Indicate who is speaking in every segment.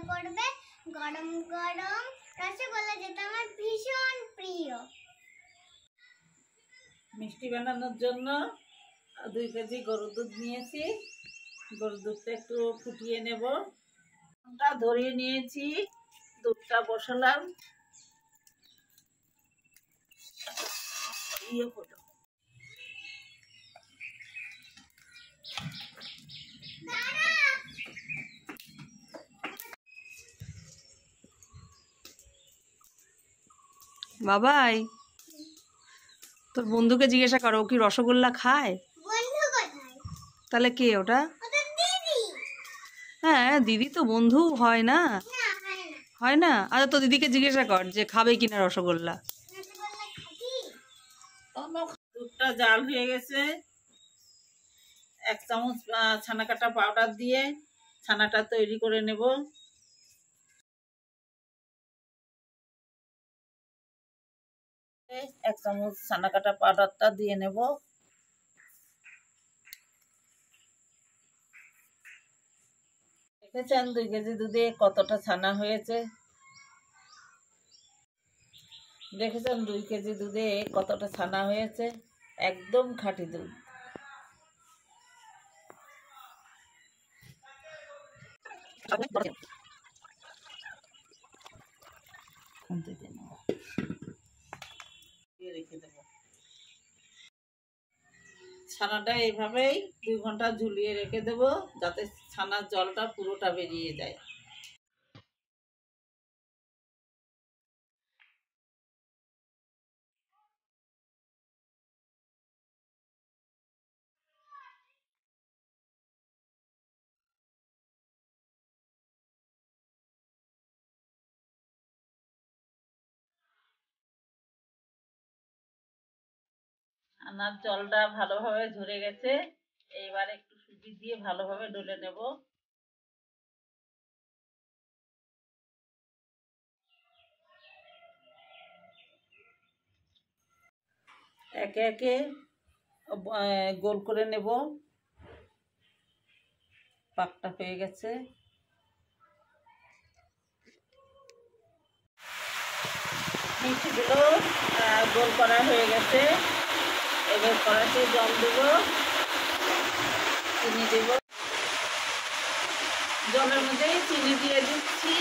Speaker 1: করবে গরম গরম রসগোল্লা, যেটা আমার ভীষণ প্রিয়।
Speaker 2: মিষ্টি বানানোর জন্য 2 কেজি গরুর দুধ নিয়েছি। গরুর দুধটা একটু ফুটিয়ে নেব। ধরিয়ে নিয়েছি, দুধটা বসালাম।
Speaker 3: বাবাই, তোর বন্ধুকে জিজ্ঞাসা করো ও কি রসগোল্লা খায়।
Speaker 1: বন্ধু কোথায়?
Speaker 3: তাহলে কে ওটা?
Speaker 1: ওটা দিদি।
Speaker 3: হ্যাঁ, দিদি তো বন্ধু হয় না।
Speaker 1: না, হয় না।
Speaker 3: হয় না? আচ্ছা, তো দিদিকে জিজ্ঞাসা কর যে খাবে কিনা রসগোল্লা।
Speaker 1: রসগোল্লা খাবি?
Speaker 2: দুধটা জাল হয়ে গেছে। 1 চামচ ছানা কাটা পাউডার দিয়ে ছানাটা তৈরি করে নেব। 1 চামচ ছানা কাটা পাউডারটা দিয়ে নেব। দেখেছেন 2 কেজি দুধে কতটা ছানা হয়েছে। দেখেছেন 2 কেজি দুধে কতটা ছানা হয়েছে। একদম খাঁটি দুধ। রেখে দেব। ছানাটা এইভাবেই 2 ঘন্টা ঝুলিয়ে রেখে দেব, যাতে ছানার জলটা পুরোটা বেরিয়ে যায়। ছানার জলটা ভালোভাবে ঝরে গেছে। এইবার একটু সুজি দিয়ে ভালোভাবে ডলে নেব। একে একে গোল করে নেব। পাকটা হয়ে গেছে। মিষ্টিগুলো গোল করা হয়ে গেছে। এবার কড়াইতে জল দেব, চিনি দেব। জলের মধ্যে চিনি দিয়ে দিচ্ছি।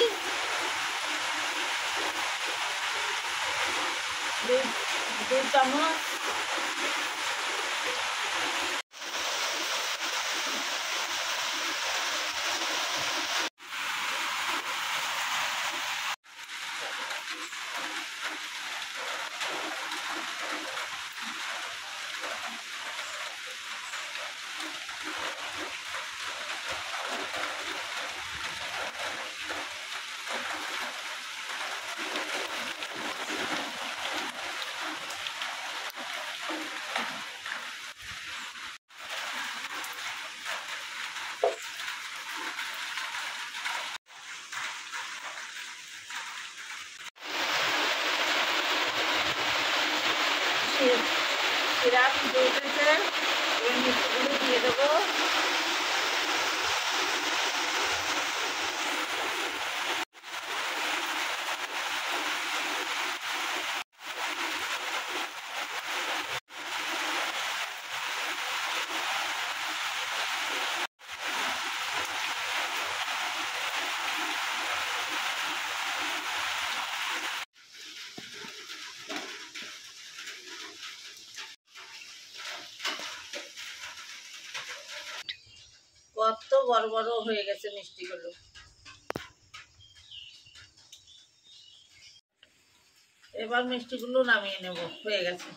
Speaker 2: 2 চামচ। সিরাপ দিয়ে উঠেছে। এবার মিষ্টিগুলো দিয়ে দেবো। কত বড় বড় হয়ে গেছে মিষ্টিগুলো। এবার মিষ্টিগুলো নামিয়ে নেব। হয়ে গেছে।